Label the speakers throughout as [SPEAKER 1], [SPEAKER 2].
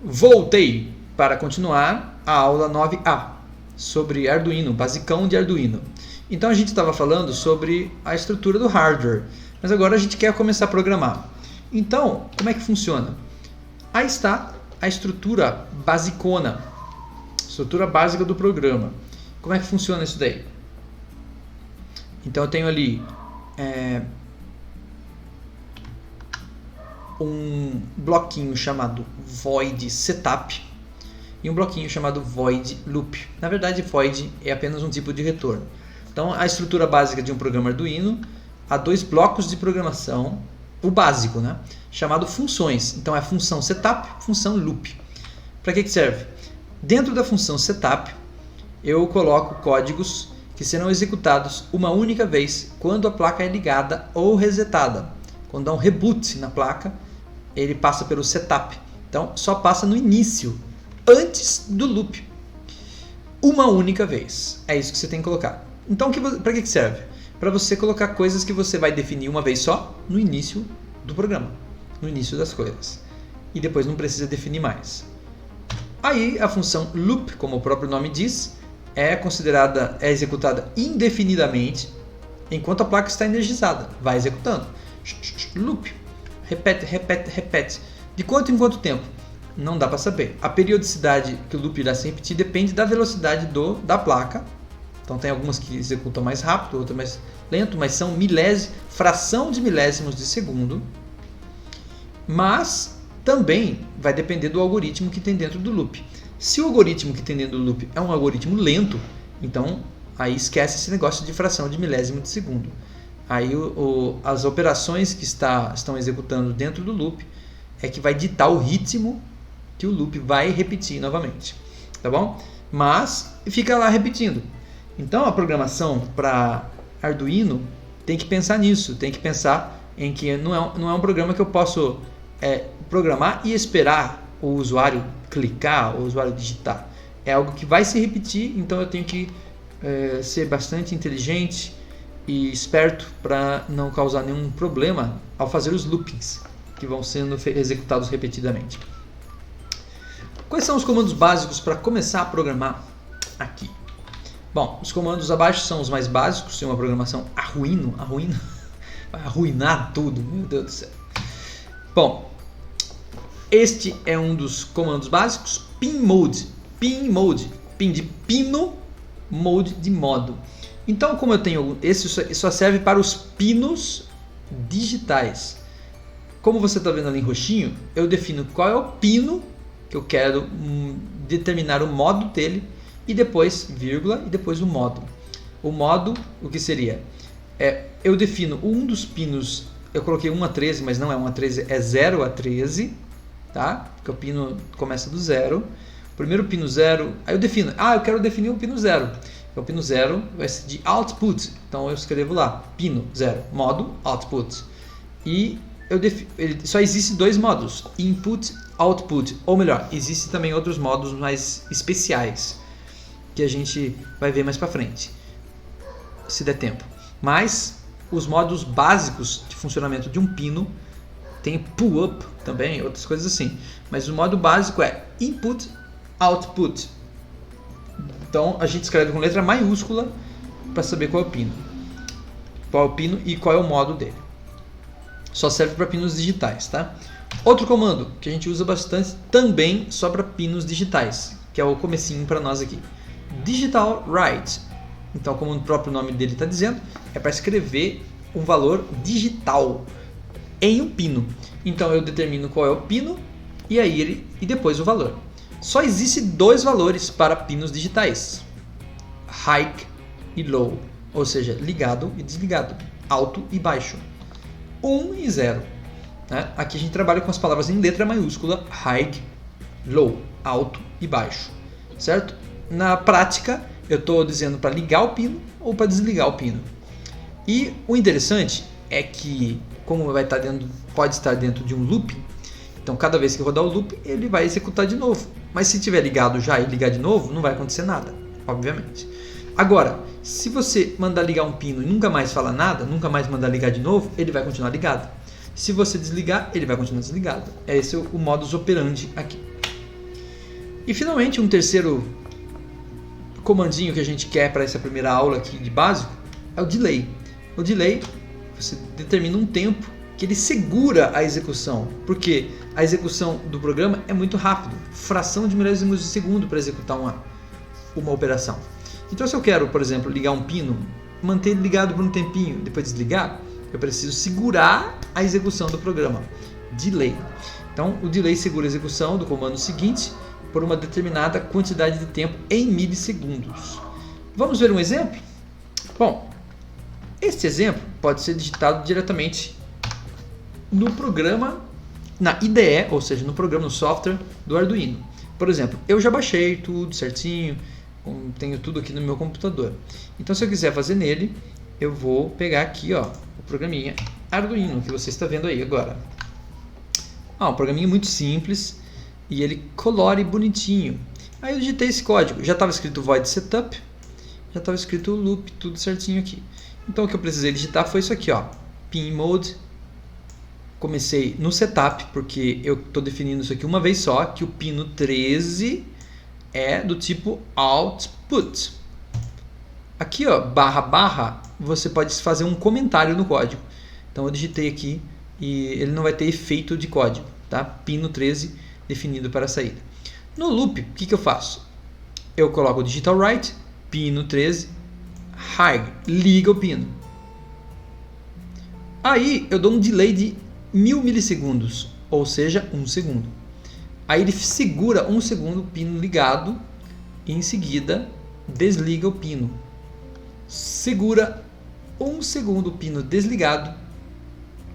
[SPEAKER 1] Voltei para continuar a aula 9A sobre Arduino, basicão de Arduino. Então a gente estava falando sobre a estrutura do hardware, mas agora a gente quer começar a programar. Então, como é que funciona? Aí está a estrutura basicona, estrutura básica do programa. Como é que funciona isso daí? Então eu tenho ali um bloquinho chamado void setup e um bloquinho chamado void loop. Na verdade, void é apenas um tipo de retorno. Então, a estrutura básica de um programa Arduino há dois blocos de programação, o básico, né? Chamado funções. Então, é a função setup, função loop. Para que serve? Dentro da função setup, eu coloco códigos que serão executados uma única vez quando a placa é ligada ou resetada. Quando dá um reboot na placa, ele passa pelo setup. Então, só passa no início, antes do loop. Uma única vez. É isso que você tem que colocar. Então, para que serve? Para você colocar coisas que você vai definir uma vez só no início do programa, no início das coisas. E depois não precisa definir mais. Aí, a função loop, como o próprio nome diz, é executada indefinidamente enquanto a placa está energizada. Vai executando. Loop. Repete, repete, repete. De quanto em quanto tempo? Não dá para saber. A periodicidade que o loop irá se repetir depende da velocidade da placa. Então tem algumas que executam mais rápido, outras mais lento, mas são fração de milésimos de segundo. Mas também vai depender do algoritmo que tem dentro do loop. Se o algoritmo que tem dentro do loop é um algoritmo lento, então aí esquece esse negócio de fração de milésimo de segundo. Aí as operações que estão executando dentro do loop é que vai ditar o ritmo que o loop vai repetir novamente. Tá bom? Mas fica lá repetindo. Então a programação para Arduino tem que pensar nisso. Tem que pensar em que não é um programa que eu posso programar e esperar o usuário clicar, o usuário digitar. É algo que vai se repetir, então eu tenho que ser bastante inteligente e esperto para não causar nenhum problema ao fazer os loopings que vão sendo executados repetidamente. Quais são os comandos básicos para começar a programar aqui? Bom, os comandos abaixo são os mais básicos, tem uma programação Arduino, vai arruinar tudo, meu Deus do céu. Bom, este é um dos comandos básicos, pin mode, pin de pino, mode de modo. Então, como eu tenho esse só serve para os pinos digitais. Como você está vendo ali em roxinho, eu defino qual é o pino que eu quero determinar o modo dele e depois vírgula e depois o modo. O modo, o que seria? Eu defino um dos pinos, eu coloquei 1 a 13, mas não é 1 a 13, é 0 a 13, tá? Porque o pino começa do 0. Primeiro pino 0, aí eu defino, eu quero definir o pino 0. O pino 0 vai ser de output, então eu escrevo lá, pino 0, modo output. E só existe dois modos, input, output, ou melhor, existem também outros modos mais especiais, que a gente vai ver mais para frente, se der tempo. Mas os modos básicos de funcionamento de um pino, tem pull up também, outras coisas assim, mas o modo básico é input, output. Então a gente escreve com letra maiúscula para saber qual é o pino. Qual é o pino e qual é o modo dele. Só serve para pinos digitais, tá? Outro comando que a gente usa bastante também só para pinos digitais, que é o comecinho para nós aqui. Digital write. Então, como o próprio nome dele está dizendo, é para escrever um valor digital em um pino. Então eu determino qual é o pino e depois o valor. Só existem dois valores para pinos digitais, high e low, ou seja, ligado e desligado, alto e baixo, 1 e 0. Né? Aqui a gente trabalha com as palavras em letra maiúscula, high, low, alto e baixo, certo? Na prática, eu estou dizendo para ligar o pino ou para desligar o pino. E o interessante é que, como pode estar dentro de um looping, então cada vez que rodar o loop, ele vai executar de novo. Mas se tiver ligado já e ligar de novo, não vai acontecer nada, obviamente. Agora, se você mandar ligar um pino e nunca mais falar nada, nunca mais mandar ligar de novo, ele vai continuar ligado. Se você desligar, ele vai continuar desligado. Esse é o modus operandi aqui. E finalmente um terceiro comandinho que a gente quer para essa primeira aula aqui de básico é o delay. O delay, você determina um tempo que ele segura a execução, porque a execução do programa é muito rápido, fração de milésimos de segundo para executar uma operação. Então se eu quero, por exemplo, ligar um pino, manter ele ligado por um tempinho, depois desligar, eu preciso segurar a execução do programa. Delay. Então o delay segura a execução do comando seguinte por uma determinada quantidade de tempo em milissegundos. Vamos ver um exemplo? Bom, este exemplo pode ser digitado diretamente no programa, na IDE, ou seja, no programa, no software do Arduino. Por exemplo, eu já baixei tudo certinho, tenho tudo aqui no meu computador. Então, se eu quiser fazer nele, eu vou pegar aqui, ó, o programinha Arduino, que você está vendo aí agora. Um programinha muito simples e ele colore bonitinho. Aí eu digitei esse código, já estava escrito void setup, já estava escrito loop, tudo certinho aqui. Então o que eu precisei digitar foi isso aqui, ó, pin mode. Comecei no setup, porque eu estou definindo isso aqui uma vez só, que o pino 13 é do tipo output. Aqui, ó, barra, você pode fazer um comentário no código. Então eu digitei aqui e ele não vai ter efeito de código, tá? Pino 13 definido para a saída. No loop, o que eu faço? Eu coloco o digital write, pino 13, high, liga o pino. Aí eu dou um delay de 1000 milissegundos, ou seja, 1 segundo. Aí ele segura 1 segundo o pino ligado e em seguida desliga o pino. Segura 1 segundo o pino desligado,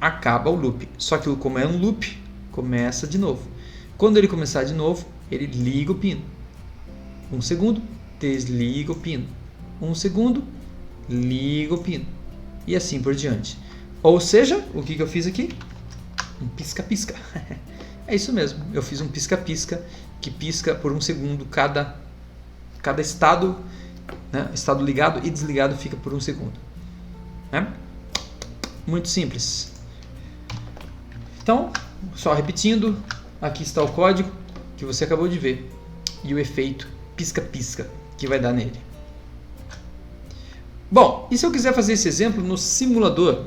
[SPEAKER 1] acaba o loop. Só que como é um loop, começa de novo. Quando ele começar de novo, ele liga o pino. 1 segundo, desliga o pino. 1 segundo, liga o pino. E assim por diante. Ou seja, o que eu fiz aqui? Um pisca-pisca. É isso mesmo, eu fiz um pisca-pisca que pisca por 1 segundo cada estado, né? Estado ligado e desligado fica por 1 segundo. Né? Muito simples. Então, só repetindo, aqui está o código que você acabou de ver e o efeito pisca-pisca que vai dar nele. Bom, e se eu quiser fazer esse exemplo no simulador?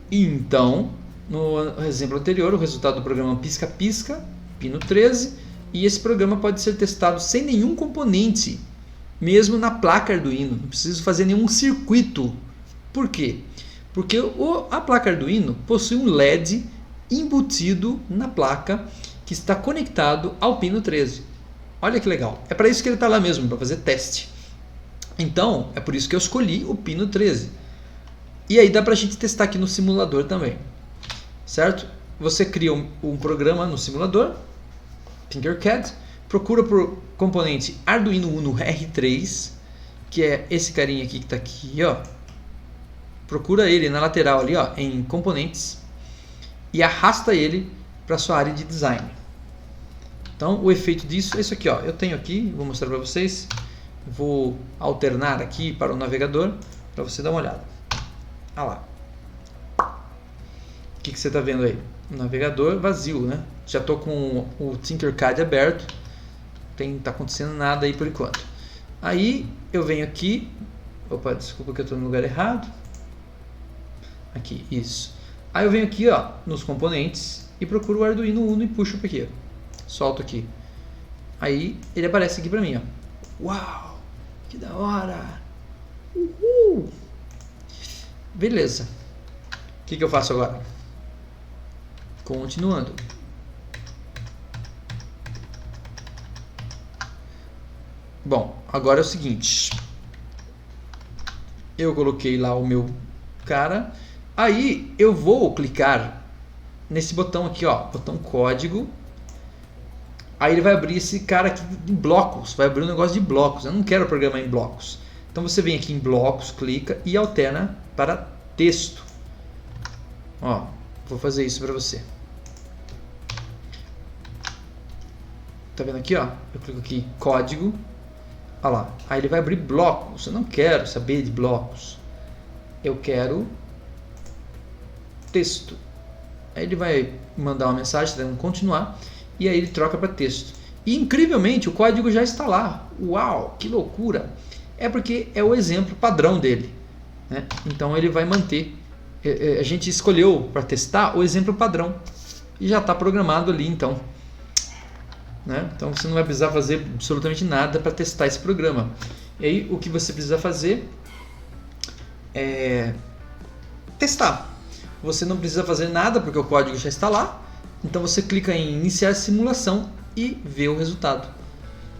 [SPEAKER 1] Então, no exemplo anterior, o resultado do programa pisca-pisca, pino 13, e esse programa pode ser testado sem nenhum componente, mesmo na placa Arduino. Não preciso fazer nenhum circuito. Por quê? Porque a placa Arduino possui um LED embutido na placa que está conectado ao pino 13. Olha que legal. É para isso que ele está lá mesmo, para fazer teste. Então, é por isso que eu escolhi o pino 13. E aí dá para a gente testar aqui no simulador também. Certo? Você cria um programa no simulador, Tinkercad, procura por componente Arduino Uno R3, que é esse carinha aqui que está aqui, ó. Procura ele na lateral ali, ó, em componentes, e arrasta ele para sua área de design. Então, o efeito disso é isso aqui, ó. Eu tenho aqui, vou mostrar para vocês. Vou alternar aqui para o navegador para você dar uma olhada. Olha lá. O que você está vendo aí? O navegador vazio, né? Já estou com o Tinkercad aberto. Não está acontecendo nada aí por enquanto. Aí eu venho aqui. Opa, desculpa que eu estou no lugar errado. Aqui, isso. Aí eu venho aqui, ó, nos componentes e procuro o Arduino Uno e puxo para aqui. Solto aqui. Aí ele aparece aqui para mim, ó. Uau! Que da hora! Uhul! Beleza. O que eu faço agora? Continuando. Bom, agora é o seguinte. Eu coloquei lá o meu cara. Aí eu vou clicar nesse botão aqui, ó, botão código. Aí ele vai abrir esse cara aqui em blocos, vai abrir um negócio de blocos. Eu não quero programar em blocos. Então você vem aqui em blocos, clica e alterna para texto. Ó, vou fazer isso para você. Tá vendo aqui, ó? Eu clico aqui código. Olha lá. Aí ele vai abrir blocos. Eu não quero saber de blocos. Eu quero texto. Aí ele vai mandar uma mensagem dando continuar e aí ele troca para texto. E incrivelmente o código já está lá. Uau, que loucura! É porque é o exemplo padrão dele, né? Então ele vai manter. A gente escolheu para testar o exemplo padrão e já está programado ali, então. Né? Então você não vai precisar fazer absolutamente nada para testar esse programa. E aí o que você precisa fazer é testar. Você não precisa fazer nada porque o código já está lá. Então você clica em iniciar simulação e vê o resultado.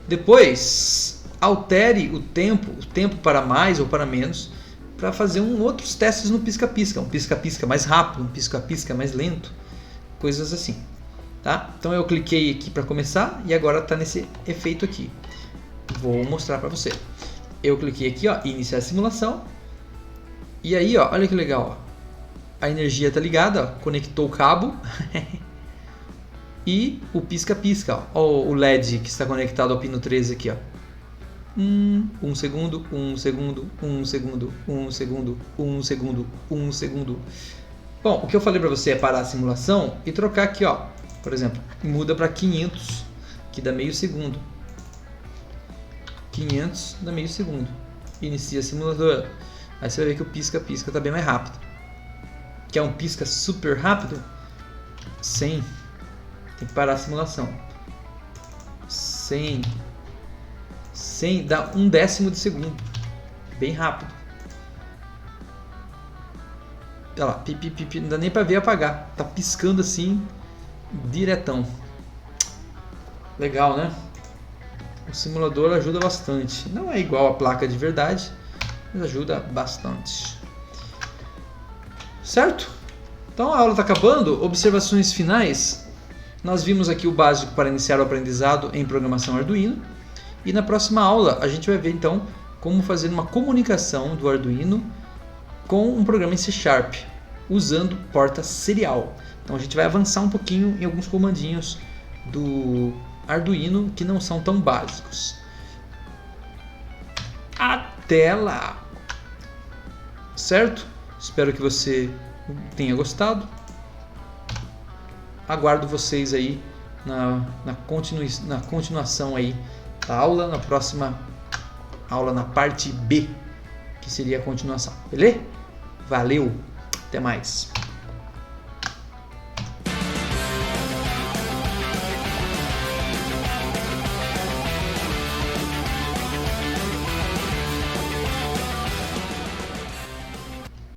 [SPEAKER 1] Depois altere o tempo para mais ou para menos, para fazer outros testes no pisca-pisca. Um pisca-pisca mais rápido, um pisca-pisca mais lento, coisas assim. Tá? Então eu cliquei aqui para começar e agora está nesse efeito aqui. Vou mostrar para você. Eu cliquei aqui, ó, iniciar a simulação. E aí, ó, olha que legal. Ó. A energia está ligada, ó, conectou o cabo. E o pisca-pisca, ó, o LED que está conectado ao pino 13 aqui, ó. 1 segundo, 1 segundo, 1 segundo, 1 segundo, 1 segundo, 1 segundo. Bom, o que eu falei para você é parar a simulação e trocar aqui, ó. Por exemplo, muda para 500, que dá meio segundo. 500 dá meio segundo. Inicia a simulador. Aí você vai ver que o pisca-pisca está bem mais rápido. Quer um pisca super rápido? 100. Tem que parar a simulação. 100 dá 1/10 de segundo. Bem rápido. Olha lá, pipi, não dá nem para ver apagar. Tá piscando assim, diretão. Legal, né? O simulador ajuda bastante. Não é igual a placa de verdade, mas ajuda bastante. Certo? Então a aula está acabando. Observações finais. Nós vimos aqui o básico para iniciar o aprendizado em programação Arduino. E na próxima aula a gente vai ver então como fazer uma comunicação do Arduino com um programa em C#, usando porta serial. Então a gente vai avançar um pouquinho em alguns comandinhos do Arduino que não são tão básicos. Até lá! Certo? Espero que você tenha gostado. Aguardo vocês aí na continuação aí da aula, na próxima aula, na parte B, que seria a continuação. Beleza? Valeu! Até mais!